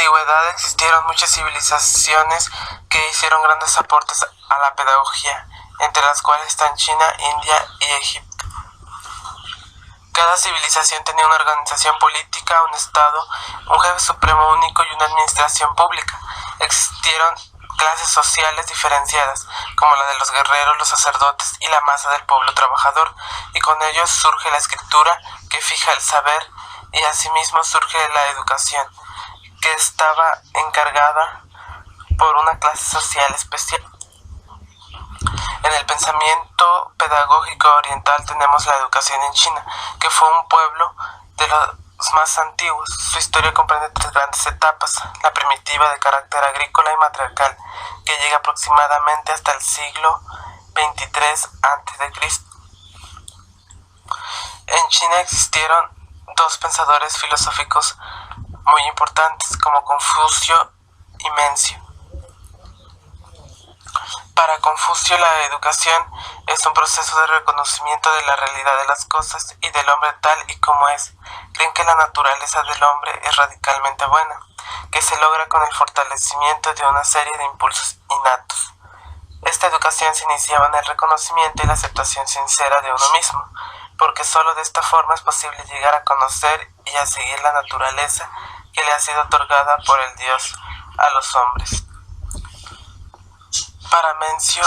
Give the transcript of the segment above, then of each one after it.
antigüedad existieron muchas civilizaciones que hicieron grandes aportes a la pedagogía, entre las cuales están China, India y Egipto. Cada civilización tenía una organización política, un estado, un jefe supremo único y una administración pública. Existieron clases sociales diferenciadas, como la de los guerreros, los sacerdotes y la masa del pueblo trabajador, y con ellos surge la escritura que fija el saber, y asimismo surge la educación, que estaba encargada por una clase social especial. En el pensamiento pedagógico oriental tenemos la educación en China, que fue un pueblo de los más antiguos. Su historia comprende 3 grandes etapas: la primitiva, de carácter agrícola y matriarcal, que llega aproximadamente hasta el siglo XXIII a.C. En China existieron 2 pensadores filosóficos muy importantes, como Confucio y Mencio. Para Confucio, la educación es un proceso de reconocimiento de la realidad de las cosas y del hombre tal y como es. Creen que la naturaleza del hombre es radicalmente buena, que se logra con el fortalecimiento de una serie de impulsos innatos. Esta educación se iniciaba en el reconocimiento y la aceptación sincera de uno mismo, porque solo de esta forma es posible llegar a conocer y a seguir la naturaleza que le ha sido otorgada por el Dios a los hombres. Para Mencio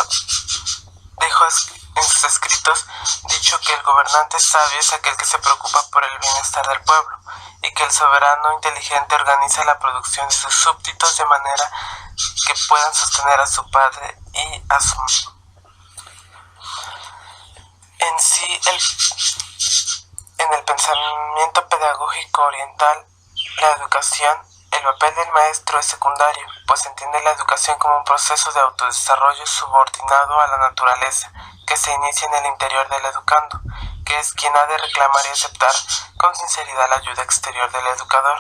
dejó en sus escritos dicho que el gobernante sabio es aquel que se preocupa por el bienestar del pueblo, y que el soberano inteligente organiza la producción de sus súbditos de manera que puedan sostener a su padre y a su madre. En el pensamiento pedagógico oriental, la educación, el papel del maestro es secundario, pues entiende la educación como un proceso de autodesarrollo subordinado a la naturaleza, que se inicia en el interior del educando, que es quien ha de reclamar y aceptar con sinceridad la ayuda exterior del educador.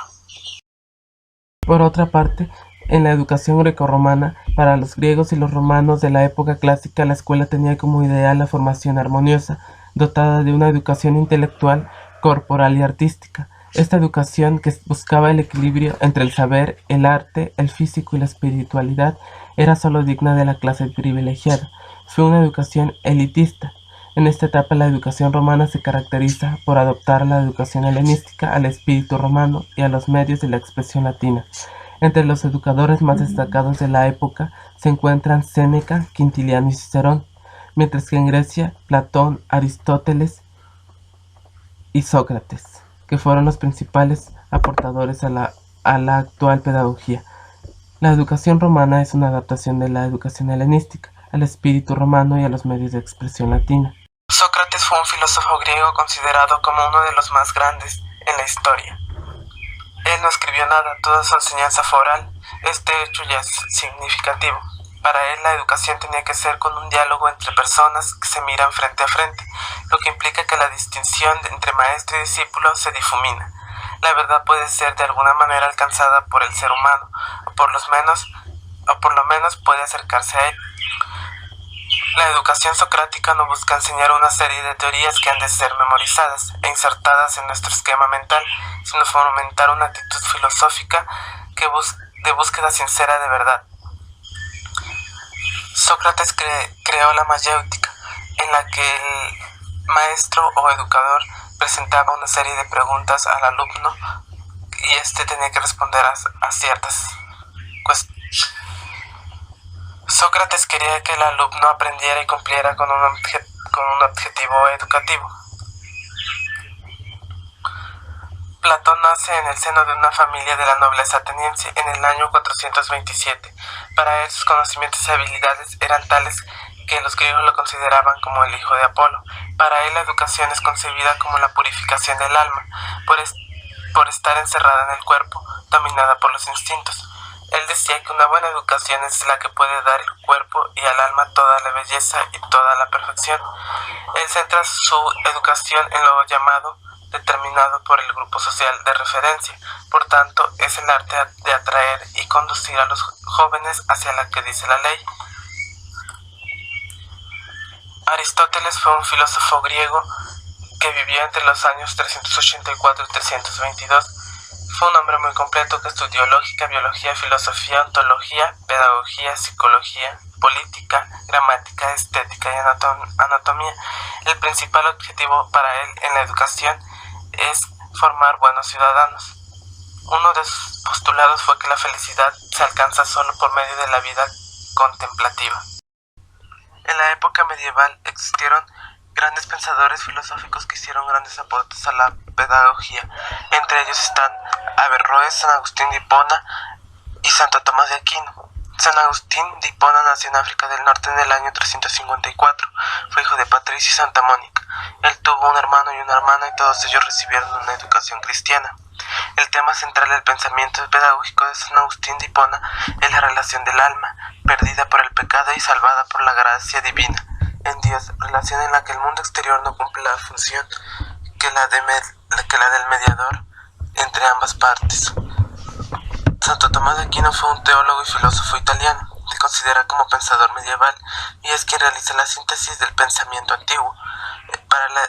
Por otra parte, en la educación grecorromana, para los griegos y los romanos de la época clásica, la escuela tenía como ideal la formación armoniosa, dotada de una educación intelectual, corporal y artística. Esta educación, que buscaba el equilibrio entre el saber, el arte, el físico y la espiritualidad, era solo digna de la clase privilegiada. Fue una educación elitista. En esta etapa, la educación romana se caracteriza por adoptar la educación helenística al espíritu romano y a los medios de la expresión latina. Entre los educadores más destacados de la época se encuentran Séneca, Quintiliano y Cicerón, mientras que en Grecia, Platón, Aristóteles y Sócrates, que fueron los principales aportadores a la actual pedagogía. La educación romana es una adaptación de la educación helenística al espíritu romano y a los medios de expresión latina. Sócrates fue un filósofo griego considerado como uno de los más grandes en la historia. Él no escribió nada, toda su enseñanza fue oral. Este hecho ya es significativo. Para él la educación tenía que ser con un diálogo entre personas que se miran frente a frente, lo que implica que la distinción entre maestro y discípulo se difumina. La verdad puede ser de alguna manera alcanzada por el ser humano, o por lo menos puede acercarse a él. La educación socrática no busca enseñar una serie de teorías que han de ser memorizadas e insertadas en nuestro esquema mental, sino fomentar una actitud filosófica de búsqueda sincera de verdad. Sócrates creó la mayéutica, en la que el maestro o educador presentaba una serie de preguntas al alumno y éste tenía que responder a ciertas cuestiones. Sócrates quería que el alumno aprendiera y cumpliera con un objetivo educativo. Platón nace en el seno de una familia de la nobleza ateniense en el año 427. Para él sus conocimientos y habilidades eran tales que los griegos lo consideraban como el hijo de Apolo. Para él la educación es concebida como la purificación del alma, por estar encerrada en el cuerpo, dominada por los instintos. Él decía que una buena educación es la que puede dar al cuerpo y al alma toda la belleza y toda la perfección. Él centra su educación en lo llamado determinado por el grupo social de referencia. Por tanto, es el arte de atraer y conducir a los jóvenes hacia la que dice la ley. Aristóteles fue un filósofo griego que vivió entre los años 384 y 322. Fue un hombre muy completo que estudió lógica, biología, filosofía, ontología, pedagogía, psicología, política, gramática, estética y anatomía. El principal objetivo para él en la educación es formar buenos ciudadanos. Uno de sus postulados fue que la felicidad se alcanza solo por medio de la vida contemplativa. En la época medieval existieron grandes pensadores filosóficos que hicieron grandes aportes a la pedagogía. Entre ellos están Averroes, San Agustín de Hipona y Santo Tomás de Aquino. San Agustín de Hipona nació en África del Norte en el año 354. Fue hijo de Patricio y Santa Mónica. Él tuvo un hermano y una hermana y todos ellos recibieron una educación cristiana. El tema central del pensamiento pedagógico de San Agustín de Hipona es la relación del alma, perdida por el pecado y salvada por la gracia divina en Dios, relación en la que el mundo exterior no cumple la función que la del mediador entre ambas partes. Santo Tomás de Aquino fue un teólogo y filósofo italiano. Se considera como pensador medieval y es quien realiza la síntesis del pensamiento antiguo.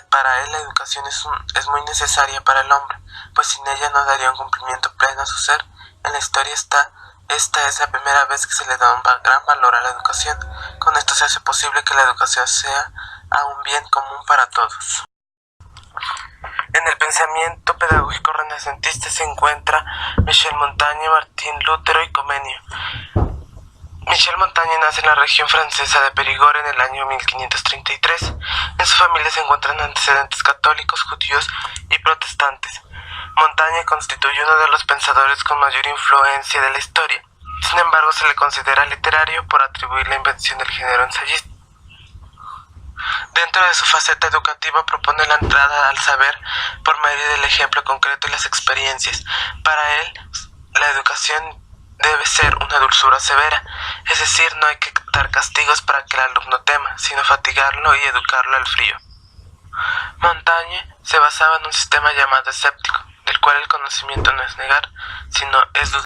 Para él la educación es muy necesaria para el hombre, pues sin ella no daría un cumplimiento pleno a su ser. En la historia esta es la primera vez que se le da un gran valor a la educación. Con esto se hace posible que la educación sea a un bien común para todos. En el pensamiento pedagógico renacentista se encuentra Michel Montaigne, Martín Lutero y Comenio. Michel Montaigne nace en la región francesa de Périgord en el año 1533. En su familia se encuentran antecedentes católicos, judíos y protestantes. Montaigne constituye uno de los pensadores con mayor influencia de la historia. Sin embargo, se le considera literario por atribuir la invención del género ensayista. Dentro de su faceta educativa propone la entrada al saber por medio del ejemplo concreto y las experiencias. Para él, la educación debe ser una dulzura severa, es decir, no hay que dar castigos para que el alumno tema, sino fatigarlo y educarlo al frío. Montaigne se basaba en un sistema llamado escéptico, del cual el conocimiento no es negar, sino es dudar.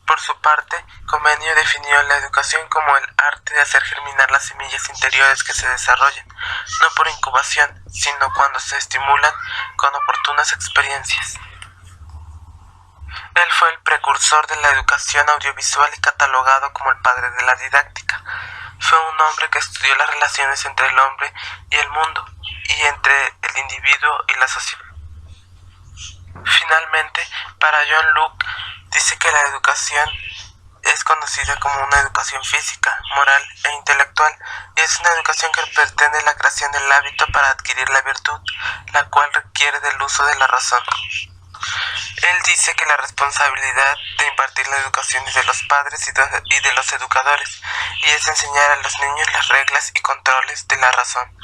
Por su parte, Comenio definió la educación como el arte de hacer germinar las semillas interiores que se desarrollan, no por incubación, sino cuando se estimulan con oportunas experiencias. Él fue el precursor de la educación audiovisual y catalogado como el padre de la didáctica. Fue un hombre que estudió las relaciones entre el hombre y el mundo, y entre el individuo y la sociedad. Finalmente, para John Locke, dice que la educación es conocida como una educación física, moral e intelectual, y es una educación que pretende la creación del hábito para adquirir la virtud, la cual requiere del uso de la razón. Él dice que la responsabilidad de impartir la educación es de los padres y de los educadores, y es enseñar a los niños las reglas y controles de la razón.